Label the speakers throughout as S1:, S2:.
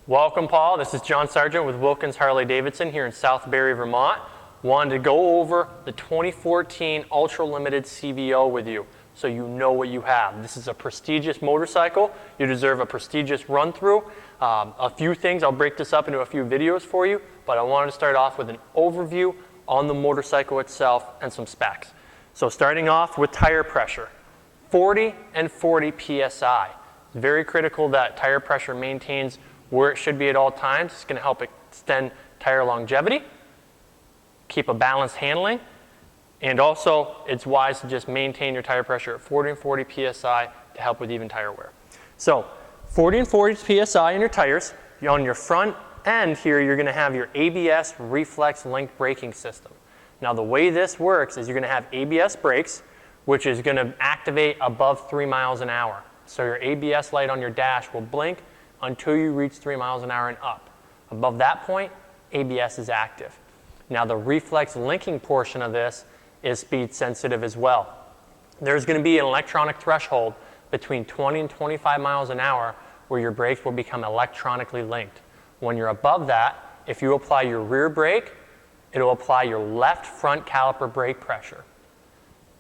S1: Welcome, Paul. This is John Sargent with Wilkins Harley-Davidson here in South Barry, Vermont. Wanted to go over the 2014 Ultra Limited CVO with you so you know what you have. This is a prestigious motorcycle. You deserve a prestigious run-through. A few things, I'll break this up into a few videos for you, but I wanted to start off with an overview on the motorcycle itself and some specs. So starting off with tire pressure, 40 and 40 PSI. It's very critical that tire pressure maintains where it should be at all times. It's going to help extend tire longevity, keep a balanced handling, and also it's wise to just maintain your tire pressure at 40 and 40 PSI to help with even tire wear. So 40 and 40 PSI in your tires. On your front end here, you're going to have your ABS reflex link braking system. Now the way this works is you're going to have ABS brakes, which is going to activate above 3 miles an hour. So your ABS light on your dash will blink until you reach 3 miles an hour and up. Above that point, ABS is active. Now the reflex linking portion of this is speed sensitive as well. There's going to be an electronic threshold between 20 and 25 miles an hour where your brakes will become electronically linked. When you're above that, if you apply your rear brake, it'll apply your left front caliper brake pressure.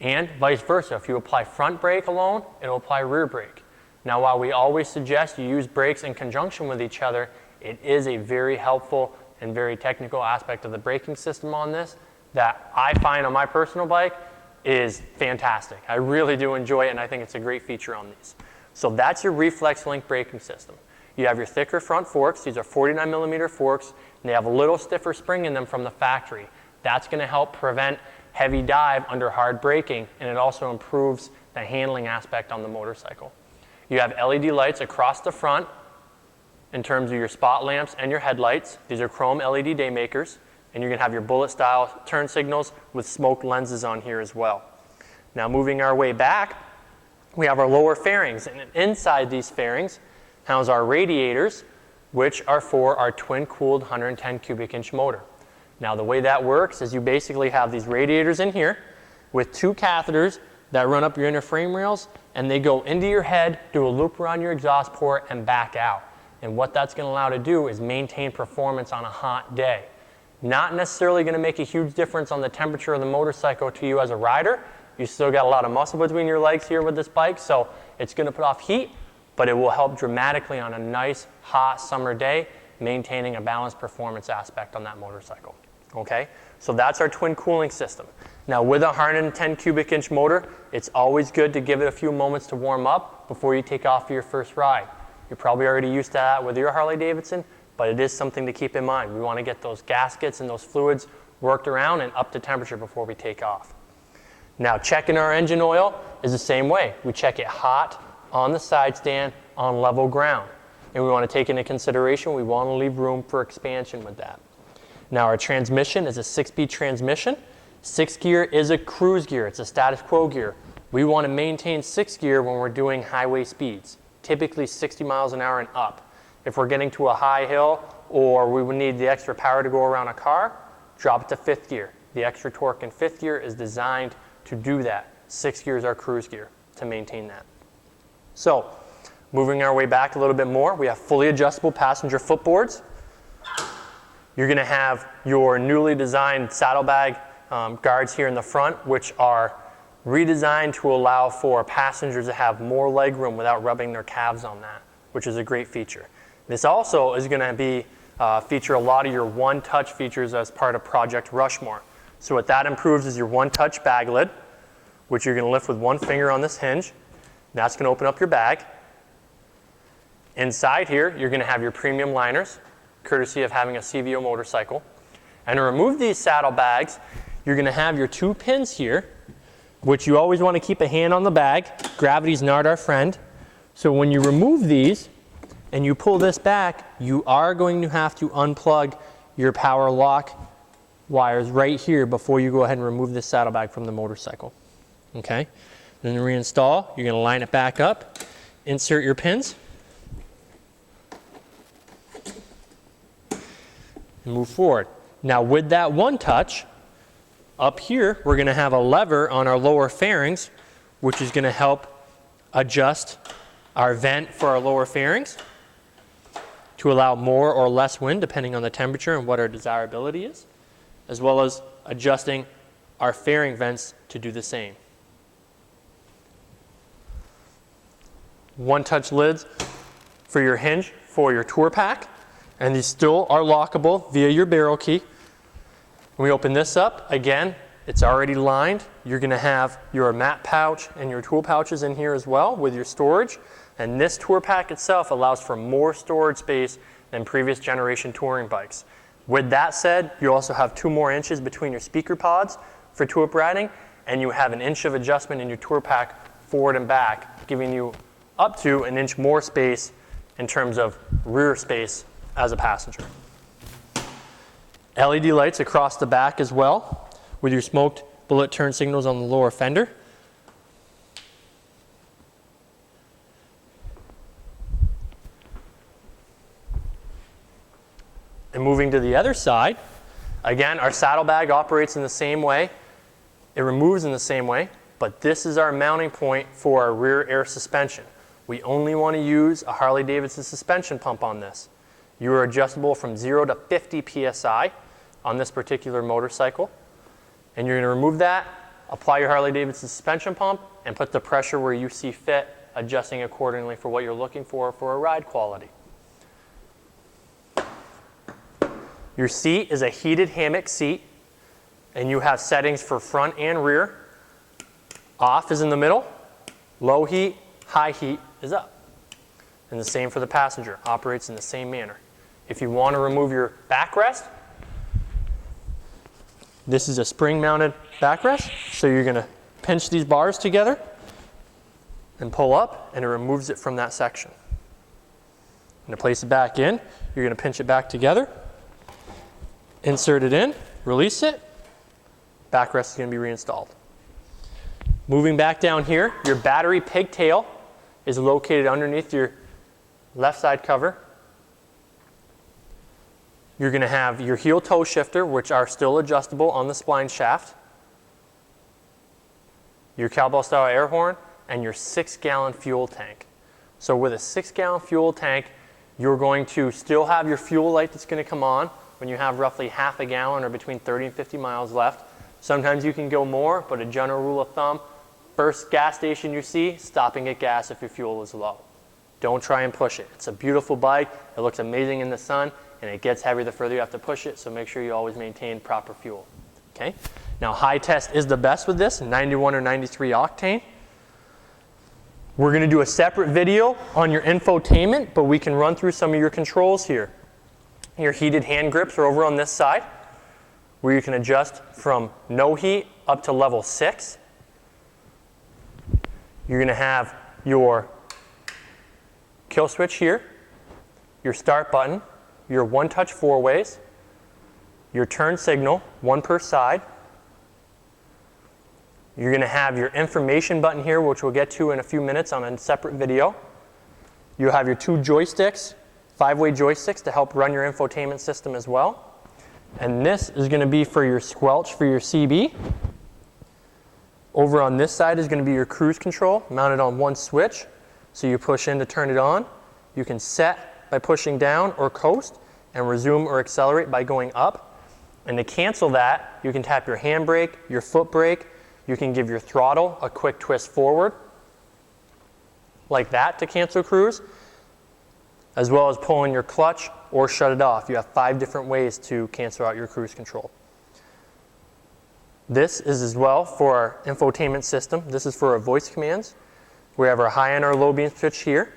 S1: And vice versa, if you apply front brake alone, it'll apply rear brake. Now, while we always suggest you use brakes in conjunction with each other, it is a very helpful and very technical aspect of the braking system on this that I find on my personal bike is fantastic. I really do enjoy it, and I think it's a great feature on these. So that's your reflex link braking system. You have your thicker front forks. These are 49 millimeter forks, and they have a little stiffer spring in them from the factory. That's going to help prevent heavy dive under hard braking, and it also improves the handling aspect on the motorcycle. You have LED lights across the front in terms of your spot lamps and your headlights. These are chrome LED day makers, and you're going to have your bullet style turn signals with smoked lenses on here as well. Now moving our way back, we have our lower fairings, and inside these fairings house our radiators, which are for our twin-cooled 110 cubic inch motor. Now the way that works is you basically have these radiators in here with two catheters that run up your inner frame rails, and they go into your head, do a loop around your exhaust port, and back out. And what that's going to allow to do is maintain performance on a hot day. Not necessarily going to make a huge difference on the temperature of the motorcycle to you as a rider. You still got a lot of muscle between your legs here with this bike, so it's going to put off heat, but it will help dramatically on a nice, hot summer day, maintaining a balanced performance aspect on that motorcycle. Okay, so that's our twin cooling system. Now with a 110 cubic inch motor, it's always good to give it a few moments to warm up before you take off for your first ride. You're probably already used to that with your Harley-Davidson, but it is something to keep in mind. We want to get those gaskets and those fluids worked around and up to temperature before we take off. Now checking our engine oil is the same way. We check it hot on the side stand on level ground. And we want to take into consideration, we want to leave room for expansion with that. Now our transmission is a 6-speed transmission. 6th gear is a cruise gear. It's a status quo gear. We want to maintain 6th gear when we're doing highway speeds, typically 60 miles an hour and up. If we're getting to a high hill or we would need the extra power to go around a car, drop it to 5th gear. The extra torque in 5th gear is designed to do that. 6th gear is our cruise gear to maintain that. So moving our way back a little bit more, we have fully adjustable passenger footboards. You're going to have your newly designed saddlebag guards here in the front, which are redesigned to allow for passengers to have more leg room without rubbing their calves on that, which is a great feature. This also is going to feature a lot of your one-touch features as part of Project Rushmore. So what that improves is your one-touch bag lid, which you're going to lift with one finger on this hinge. That's going to open up your bag. Inside here, you're going to have your premium liners, courtesy of having a CVO motorcycle. And to remove these saddlebags, you're going to have your 2 pins here, which you always want to keep a hand on the bag. Gravity's not our friend. So when you remove these and you pull this back, you are going to have to unplug your power lock wires right here before you go ahead and remove this saddlebag from the motorcycle. Okay? Then to reinstall, you're going to line it back up, insert your pins, and move forward. Now with that one touch, up here we're going to have a lever on our lower fairings, which is going to help adjust our vent for our lower fairings to allow more or less wind depending on the temperature and what our desirability is, as well as adjusting our fairing vents to do the same. One-touch lids for your hinge for your tour pack, and these still are lockable via your barrel key. When we open this up, again, it's already lined. You're going to have your mat pouch and your tool pouches in here as well with your storage. And this tour pack itself allows for more storage space than previous generation touring bikes. With that said, you also have 2 more inches between your speaker pods for tour riding, and you have an inch of adjustment in your tour pack forward and back, giving you up to an inch more space in terms of rear space as a passenger. LED lights across the back as well, with your smoked bullet turn signals on the lower fender. And moving to the other side, again, our saddlebag operates in the same way. It removes in the same way, but this is our mounting point for our rear air suspension. We only want to use a Harley-Davidson suspension pump on this. You are adjustable from 0 to 50 psi on this particular motorcycle. And you're going to remove that, apply your Harley-Davidson suspension pump, and put the pressure where you see fit, adjusting accordingly for what you're looking for a ride quality. Your seat is a heated hammock seat, and you have settings for front and rear. Off is in the middle, low heat, high heat is up. And the same for the passenger, operates in the same manner. If you want to remove your backrest, this is a spring-mounted backrest, so you're going to pinch these bars together and pull up, and it removes it from that section. And to place it back in, you're going to pinch it back together, insert it in, release it, backrest is going to be reinstalled. Moving back down here, your battery pigtail is located underneath your left side cover. You're going to have your heel toe shifter, which are still adjustable on the spline shaft, your cowbell style air horn, and your 6-gallon fuel tank. So with a 6-gallon fuel tank, you're going to still have your fuel light that's going to come on when you have roughly half a gallon or between 30 and 50 miles left. Sometimes you can go more, but a general rule of thumb, first gas station you see, stop and get gas if your fuel is low. Don't try and push it. It's a beautiful bike. It looks amazing in the sun, and it gets heavier the further you have to push it, so make sure you always maintain proper fuel. Okay? Now, high test is the best with this, 91 or 93 octane. We're going to do a separate video on your infotainment, but we can run through some of your controls here. Your heated hand grips are over on this side, where you can adjust from no heat up to level 6. You're going to have your kill switch here, your start button, your one-touch four-ways, your turn signal, 1 per side. You're going to have your information button here, which we'll get to in a few minutes on a separate video. You'll have your 2 joysticks, 5-way joysticks to help run your infotainment system as well. And this is going to be for your squelch for your CB. Over on this side is going to be your cruise control, mounted on 1 switch. So you push in to turn it on. You can set by pushing down or coast, and resume or accelerate by going up. And to cancel that, you can tap your handbrake, your foot brake. You can give your throttle a quick twist forward, like that, to cancel cruise, as well as pulling your clutch or shut it off. You have 5 different ways to cancel out your cruise control. This is as well for our infotainment system. This is for our voice commands. We have our high and our low beam switch here,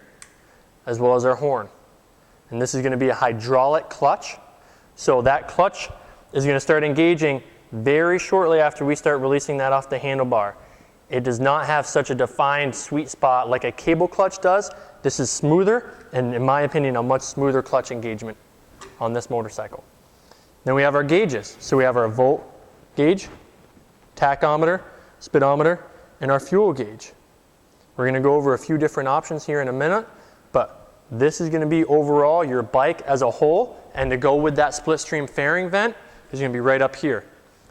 S1: as well as our horn. And this is going to be a hydraulic clutch. So that clutch is going to start engaging very shortly after we start releasing that off the handlebar. It does not have such a defined sweet spot like a cable clutch does. This is smoother, and in my opinion, a much smoother clutch engagement on this motorcycle. Then we have our gauges. So we have our volt gauge, tachometer, speedometer, and our fuel gauge. We're going to go over a few different options here in a minute, but this is going to be overall your bike as a whole, and to go with that split stream fairing vent is going to be right up here.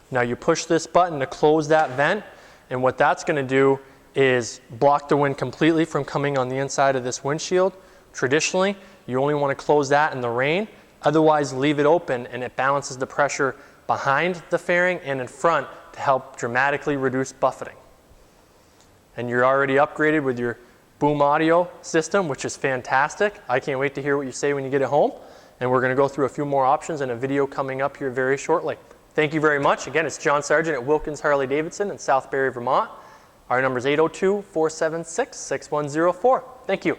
S1: Now you push this button to close that vent, and what that's going to do is block the wind completely from coming on the inside of this windshield. Traditionally, You only want to close that in the rain. Otherwise, leave it open and it balances the pressure behind the fairing and in front to help dramatically reduce buffeting. And you're already upgraded with your boom audio system, which is fantastic. I can't wait to hear what you say when you get it home. And we're going to go through a few more options in a video coming up here very shortly. Thank you very much. Again, it's John Sargent at Wilkins Harley-Davidson in South Barrie, Vermont. Our number is 802-476-6104. Thank you.